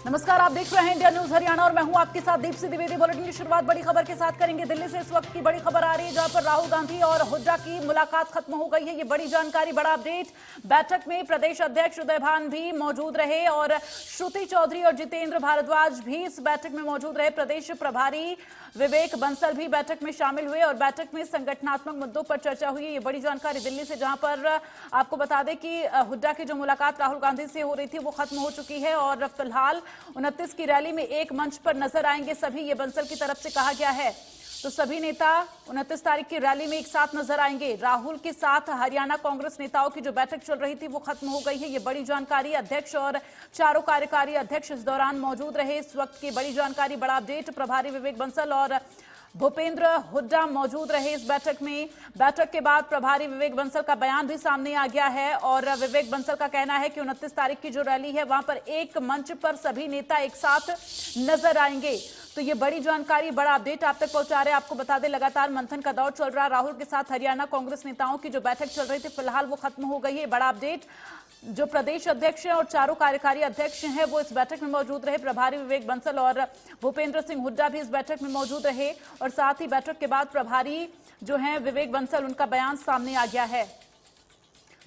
नमस्कार, आप देख रहे हैं इंडिया न्यूज हरियाणा और मैं हूं आपके साथ दीप्ति द्विवेदी। बुलेटिन की शुरुआत बड़ी खबर के साथ करेंगे। दिल्ली से इस वक्त की बड़ी खबर आ रही है, जहां पर राहुल गांधी और हुड्डा की मुलाकात खत्म हो गई है। ये बड़ी जानकारी, बड़ा अपडेट। बैठक में प्रदेश अध्यक्ष उदय भान भी मौजूद रहे और श्रुति चौधरी और जितेंद्र भारद्वाज भी इस बैठक में मौजूद रहे। प्रदेश प्रभारी विवेक बंसल भी बैठक में शामिल हुए और बैठक में संगठनात्मक मुद्दों पर चर्चा हुई। ये बड़ी जानकारी दिल्ली से, जहां पर आपको बता दें कि हुड्डा की जो मुलाकात राहुल गांधी से हो रही थी वो खत्म हो चुकी है और फिलहाल 29 की रैली में एक मंच पर नजर आएंगे सभी, ये बंसल की तरफ से कहा गया है। तो सभी नेता 29 तारीख की रैली में एक साथ नजर आएंगे। राहुल के साथ हरियाणा कांग्रेस नेताओं की जो बैठक चल रही थी वो खत्म हो गई है, ये बड़ी जानकारी। अध्यक्ष और चारों कार्यकारी अध्यक्ष इस दौरान मौजूद रहे। इस वक्त की बड़ी जानकारी, बड़ा अपडेट। प्रभारी विवेक बंसल और भूपेंद्र हुड्डा मौजूद रहे इस बैठक में। बैठक के बाद प्रभारी विवेक बंसल का बयान भी सामने आ गया है और विवेक बंसल का कहना है कि 29 तारीख की जो रैली है वहां पर एक मंच पर सभी नेता एक साथ नजर आएंगे। तो ये बड़ी जानकारी, बड़ा अपडेट आप तक पहुंचा रहे हैं। आपको बता दें, लगातार मंथन का दौर चल रहा है। राहुल के साथ हरियाणा कांग्रेस नेताओं की जो बैठक चल रही थी फिलहाल वो खत्म हो गई है। बड़ा अपडेट। जो प्रदेश अध्यक्ष हैं और चारों कार्यकारी अध्यक्ष हैं वो इस बैठक में मौजूद रहे। प्रभारी विवेक बंसल और भूपेंद्र सिंह हुड्डा भी इस बैठक में मौजूद रहे और साथ ही बैठक के बाद प्रभारी जो हैं विवेक बंसल, उनका बयान सामने आ गया है।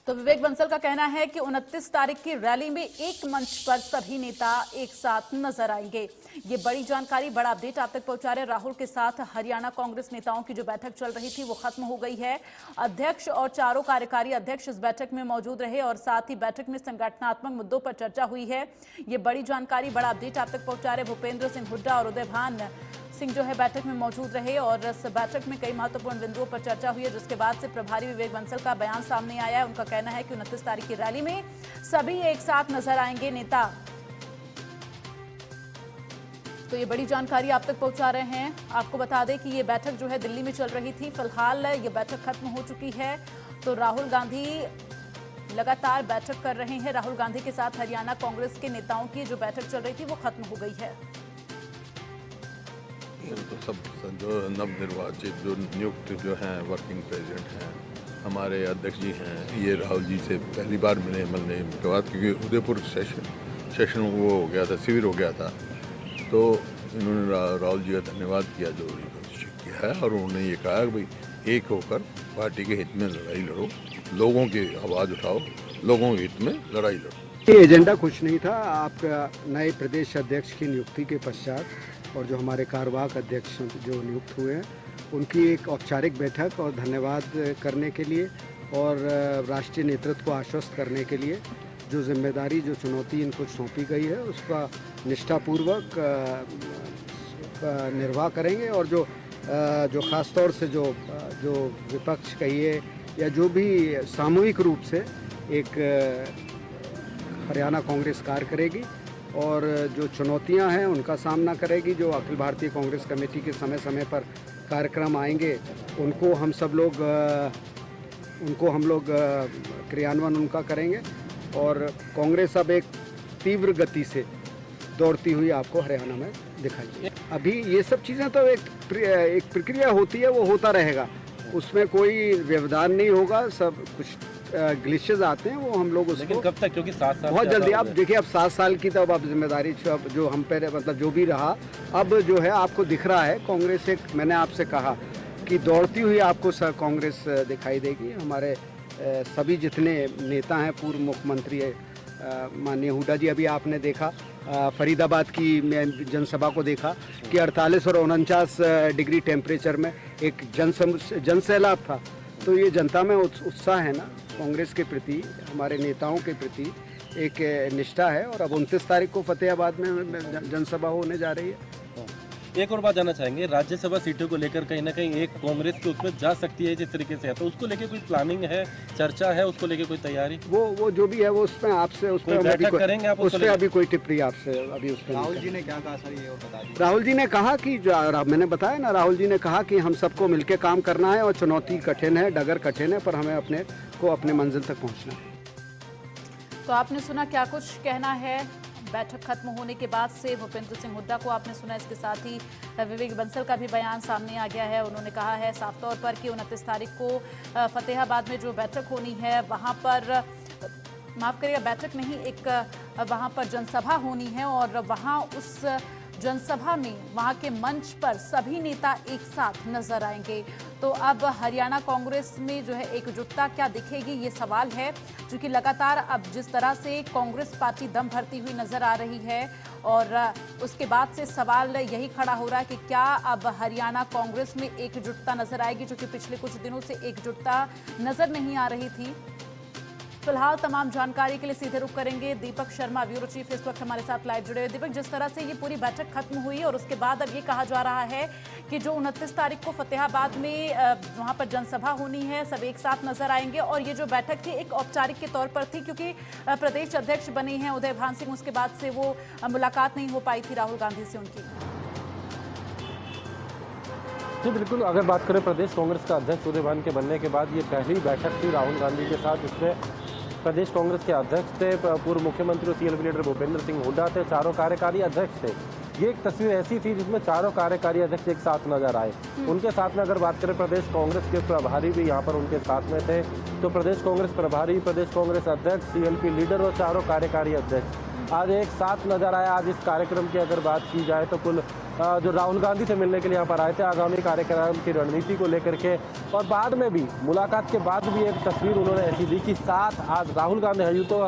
तो विवेक बंसल का कहना है कि 29 तारीख की रैली में एक मंच पर सभी नेता एक साथ नजर आएंगे। ये बड़ी जानकारी, बड़ा अपडेट आप तक पहुंचा रहे। राहुल के साथ हरियाणा कांग्रेस नेताओं की जो बैठक चल रही थी वो खत्म हो गई है। अध्यक्ष और चारों कार्यकारी अध्यक्ष इस बैठक में मौजूद रहे और साथ ही बैठक में संगठनात्मक मुद्दों पर चर्चा हुई है। ये बड़ी जानकारी, बड़ा अपडेट आप तक पहुंचा रहे। भूपेंद्र सिंह हुड्डा और उदय भान सिंह जो है बैठक में मौजूद रहे और इस बैठक में कई महत्वपूर्ण बिंदुओं पर चर्चा हुई है, जिसके बाद से प्रभारी विवेक बंसल का बयान सामने आया है। उनका कहना है कि 29 तारीख की रैली में सभी एक साथ नजर आएंगे नेता। तो ये बड़ी जानकारी आप तक पहुंचा रहे हैं। आपको बता दें कि ये बैठक जो है दिल्ली में चल रही थी, फिलहाल ये बैठक खत्म हो चुकी है। तो राहुल गांधी लगातार बैठक कर रहे हैं। राहुल गांधी के साथ हरियाणा कांग्रेस के नेताओं की जो बैठक चल रही थी वो खत्म हो गई है। तो सब जो नवनिर्वाचित जो नियुक्त जो हैं वर्किंग प्रेसिडेंट हैं, हमारे अध्यक्ष जी हैं, ये राहुल जी से पहली बार मिलने के बाद, क्योंकि उदयपुर सेशन वो हो गया था, शिविर हो गया था, तो इन्होंने राहुल जी का धन्यवाद किया जो किया है और उन्होंने ये कहा कि भाई एक होकर पार्टी के हित में लड़ाई लड़ो, लोगों की आवाज़ उठाओ, लोगों के हित में लड़ाई लड़ो। ये एजेंडा कुछ नहीं था। आपका नए प्रदेश अध्यक्ष की नियुक्ति के पश्चात और जो हमारे कार्यवाहक अध्यक्ष जो नियुक्त हुए हैं उनकी एक औपचारिक बैठक और धन्यवाद करने के लिए और राष्ट्रीय नेतृत्व को आश्वस्त करने के लिए जो जिम्मेदारी, जो चुनौती इनको सौंपी गई है उसका निष्ठापूर्वक निर्वाह करेंगे। और जो ख़ास तौर से जो विपक्ष कहिए या जो भी सामूहिक रूप से एक हरियाणा कांग्रेस कार्य करेगी और जो चुनौतियां हैं उनका सामना करेगी। जो अखिल भारतीय कांग्रेस कमेटी के समय समय पर कार्यक्रम आएंगे उनको हम लोग क्रियान्वयन उनका करेंगे और कांग्रेस अब एक तीव्र गति से दौड़ती हुई आपको हरियाणा में दिखाई। अभी ये सब चीज़ें तो एक प्रक्रिया होती है, वो होता रहेगा, उसमें कोई व्यवधान नहीं होगा। सब कुछ ग्लिचेस आते हैं, वो हम लोग उसको, लेकिन कब तक, क्योंकि 7 साल बहुत जल्दी। आप देखिए, अब 7 साल की तब अब जिम्मेदारी जो हम पे, मतलब जो भी रहा, अब जो है आपको दिख रहा है कांग्रेस एक, मैंने आपसे कहा कि दौड़ती हुई आपको कांग्रेस दिखाई देगी। हमारे सभी जितने नेता हैं, पूर्व मुख्यमंत्री माननीय हुड्डा जी, अभी आपने देखा फरीदाबाद की जनसभा को देखा कि 48 और 49 डिग्री टेम्परेचर में एक जनसैलाब था। तो ये जनता में उत्साह है ना कांग्रेस के प्रति, हमारे नेताओं के प्रति एक निष्ठा है। और अब 29 तारीख को फतेहाबाद में जनसभा होने जा रही है। एक और बात जानना चाहेंगे, राज्यसभा सीटों को लेकर कहीं ना कहीं एक कांग्रेस के उसमें जा सकती है जिस तरीके से है, तो उसको लेकर कोई प्लानिंग है, चर्चा है, उसको लेकर कोई तैयारी? वो जो भी है वो उसमें आपसे उस पर करेंगे आप, उस पर अभी कोई टिप्पणी आपसे अभी उस पर। राहुल जी ने क्या कहा सर, ये और बता दीजिए। राहुल जी ने कहा कि मैंने बताया ना, राहुल जी ने कहा कि हम सबको मिलकर काम करना है और चुनौती कठिन है, डगर कठिन है, पर हमें अपने मंजिल तक पहुँचना है। तो आपने सुना क्या कुछ कहना है बैठक खत्म होने के बाद से। भूपेंद्र सिंह हुड्डा को आपने सुना, इसके साथ ही विवेक बंसल का भी बयान सामने आ गया है। उन्होंने कहा है साफ तौर पर कि 29 तारीख को फतेहाबाद में जो बैठक होनी है वहां पर माफ करिएगा, बैठक नहीं, एक वहां पर जनसभा होनी है और वहां उस जनसभा में वहां के मंच पर सभी नेता एक साथ नजर आएंगे। तो अब हरियाणा कांग्रेस में जो है एकजुटता क्या दिखेगी, ये सवाल है, क्योंकि लगातार अब जिस तरह से कांग्रेस पार्टी दम भरती हुई नजर आ रही है और उसके बाद से सवाल यही खड़ा हो रहा है कि क्या अब हरियाणा कांग्रेस में एकजुटता नजर आएगी, जो कि पिछले कुछ दिनों से एकजुटता नजर नहीं आ रही थी। फिलहाल तमाम जानकारी के लिए सीधे रुख करेंगे दीपक शर्मा, ब्यूरो चीफ इस वक्त हमारे साथ लाइव जुड़े हुए। दीपक, जिस तरह से ये पूरी बैठक खत्म हुई और उसके बाद अब ये कहा जा रहा है कि जो 29 तारीख को फतेहाबाद में वहां पर जनसभा होनी है, सब एक साथ नजर आएंगे और ये जो बैठक थी एक औपचारिक के तौर पर थी, क्योंकि प्रदेश अध्यक्ष बने हैं उदय भान सिंह, उसके बाद से वो मुलाकात नहीं हो पाई थी राहुल गांधी से उनकी। जी बिल्कुल, अगर बात करें प्रदेश कांग्रेस का अध्यक्ष उदय भान के बनने के बाद ये पहली बैठक थी राहुल गांधी के साथ, जिसमें प्रदेश कांग्रेस के अध्यक्ष थे पूर्व मुख्यमंत्री और सीएलपी लीडर भूपेंद्र सिंह हुड्डा थे, चारों कार्यकारी अध्यक्ष थे। ये एक तस्वीर ऐसी थी जिसमें चारों कार्यकारी अध्यक्ष एक साथ नजर आए। उनके साथ में अगर बात करें प्रदेश कांग्रेस के प्रभारी भी यहाँ पर उनके साथ में थे, तो प्रदेश कांग्रेस प्रभारी, प्रदेश कांग्रेस अध्यक्ष, सीएलपी लीडर और चारों कार्यकारी अध्यक्ष आज एक साथ नजर आया। आज इस कार्यक्रम की अगर बात की जाए तो कुल जो राहुल गांधी से मिलने के लिए यहाँ पर आए थे, आगामी कार्यक्रम की रणनीति को लेकर के, और बाद में भी मुलाकात के बाद भी एक तस्वीर उन्होंने ऐसी दी कि साथ आज राहुल गांधी है, यूँ तो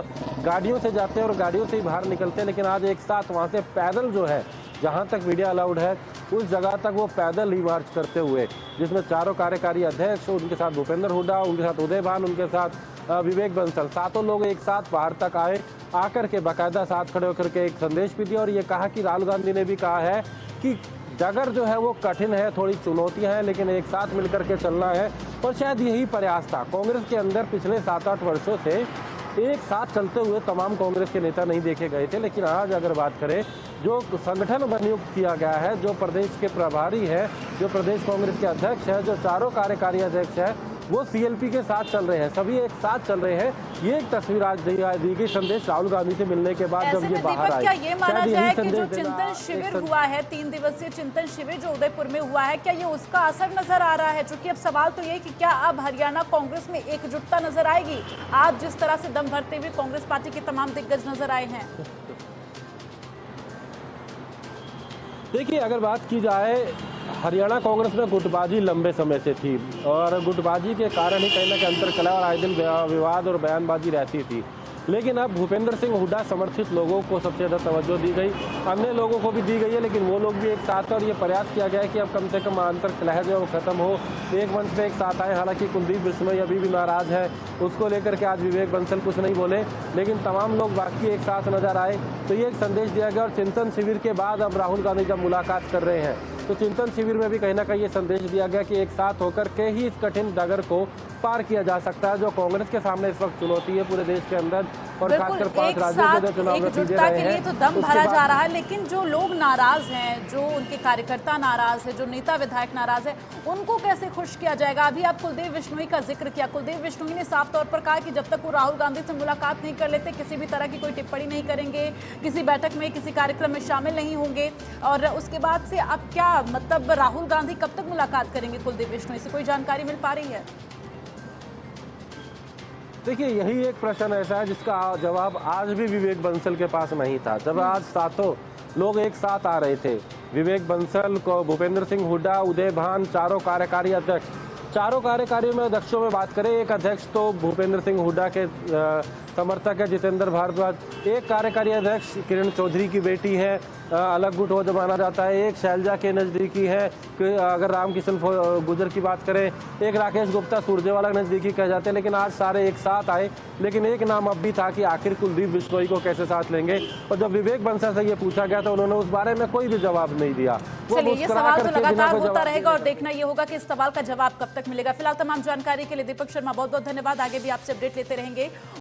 गाड़ियों से जाते हैं और गाड़ियों से ही बाहर निकलते हैं, लेकिन आज एक साथ वहाँ से पैदल जो है, जहाँ तक मीडिया अलाउड है उस जगह तक वो पैदल ही मार्च करते हुए, जिसमें चारों कार्यकारी अध्यक्ष, उनके साथ भूपेंद्र हुड्डा, उनके साथ उदय भान, उनके साथ विवेक बंसल, सातों लोग एक साथ बाहर तक आए, आकर के बाकायदा साथ खड़े होकर के एक संदेश भी दिया और ये कहा कि राहुल गांधी ने भी कहा है कि डगर जो है वो कठिन है, थोड़ी चुनौतियां हैं, लेकिन एक साथ मिलकर के चलना है। और शायद यही प्रयास था कांग्रेस के अंदर। पिछले 7-8 वर्षों से एक साथ चलते हुए तमाम कांग्रेस के नेता नहीं देखे गए थे, लेकिन आज अगर बात करें जो संगठन नियुक्त किया गया है, जो प्रदेश के प्रभारी है, जो प्रदेश कांग्रेस के अध्यक्ष है, जो चारों कार्यकारी अध्यक्ष है, वो सीएलपी के साथ चल रहे हैं, सभी एक साथ चल रहे हैं। ये एक तस्वीर आज दी गई संदेश राहुल गांधी से मिलने के बाद जब ये बाहर आए। क्या ये माना जाए कि जो चिंतन शिविर हुआ है, 3 दिवसीय चिंतन शिविर जो उदयपुर में हुआ है, क्या ये उसका असर नजर आ रहा है? क्योंकि अब सवाल तो ये कि क्या अब हरियाणा कांग्रेस में एकजुटता नजर आएगी? आज जिस तरह से दम भरते हुए कांग्रेस पार्टी के तमाम दिग्गज नजर आए हैं। देखिए, अगर बात की जाए, हरियाणा कांग्रेस में गुटबाजी लंबे समय से थी और गुटबाजी के कारण ही कहीं ना कहीं अंतर कला और आए दिन विवाद और बयानबाजी रहती थी। लेकिन अब भूपेंद्र सिंह हुड्डा समर्थित लोगों को सबसे ज़्यादा तवज्जो दी गई, अन्य लोगों को भी दी गई है, लेकिन वो लोग भी एक साथ हैं और ये प्रयास किया गया है कि अब कम से कम अंतर कलह जो है वो खत्म हो, एक मंच पे एक साथ आए। हालांकि कुलदीप बिश्नोई अभी भी नाराज है, उसको लेकर के आज विवेक बंसल कुछ नहीं बोले, लेकिन तमाम लोग बाकी एक साथ नजर आए। तो ये एक संदेश दिया गया और चिंतन शिविर के बाद अब राहुल गांधी जब मुलाकात कर रहे हैं, तो चिंतन शिविर में भी कहीं ना कहीं ये संदेश दिया गया कि एक साथ होकर के ही इस कठिन डगर को पार किया जा सकता है, जो कांग्रेस के सामने इस वक्त चुनौती है पूरे देश के अंदर और खासकर 5 राज्यों के जो चुनाव नतीजे रहे के लिए तो दम भरा जा रहा है। लेकिन जो लोग नाराज हैं, जो उनके कार्यकर्ता नाराज है, जो नेता विधायक नाराज है, उनको कैसे खुश किया जाएगा? अभी आप कुलदीप बिश्नोई का जिक्र किया। कुलदीप बिश्नोई ने साफ तौर पर कहा कि जब तक वो राहुल गांधी से मुलाकात नहीं कर लेते, किसी भी तरह की कोई टिप्पणी नहीं करेंगे, किसी बैठक में, किसी कार्यक्रम में शामिल नहीं होंगे। और उसके बाद से अब क्या मतलब राहुल गांधी कब तक मुलाकात करेंगे कुलदीप बिश्नोई से? कोई जानकारी मिल पा रही है? देखिए, यही एक प्रश्न ऐसा है जिसका जवाब आज भी विवेक बंसल के पास नहीं था। जब आज सातों लोग एक साथ आ रहे थे, विवेक बंसल को, भूपेंद्र सिंह हुड्डा, उदय भान, चारों कार्यकारी अध्यक्ष, चारों कार्यकारी में अध्यक्षों में बात करें, एक अध्यक्ष तो भूपेंद्र सिंह हुड्डा के समर्थक है जितेंद्र भारद्वाज, एक कार्यकारी अध्यक्ष किरण चौधरी की बेटी है, अलग गुट हो जो माना जाता है, एक शैलजा के नज़दीकी है, अगर रामकिशन गुजर की बात करें, एक राकेश गुप्ता सुरजेवाला के नज़दीकी कह जाते हैं। लेकिन आज सारे एक साथ आए, लेकिन एक नाम अब भी था कि आखिर कुलदीप बिश्नोई को कैसे साथ लेंगे। और जब विवेक बंसल से ये पूछा गया तो उन्होंने उस बारे में कोई भी जवाब नहीं दिया। चलिए, ये सवाल तो लगातार होता रहेगा और देखना ये होगा कि इस सवाल का जवाब कब तक मिलेगा। फिलहाल तमाम जानकारी के लिए दीपक शर्मा बहुत बहुत धन्यवाद। आगे भी आपसे अपडेट लेते रहेंगे।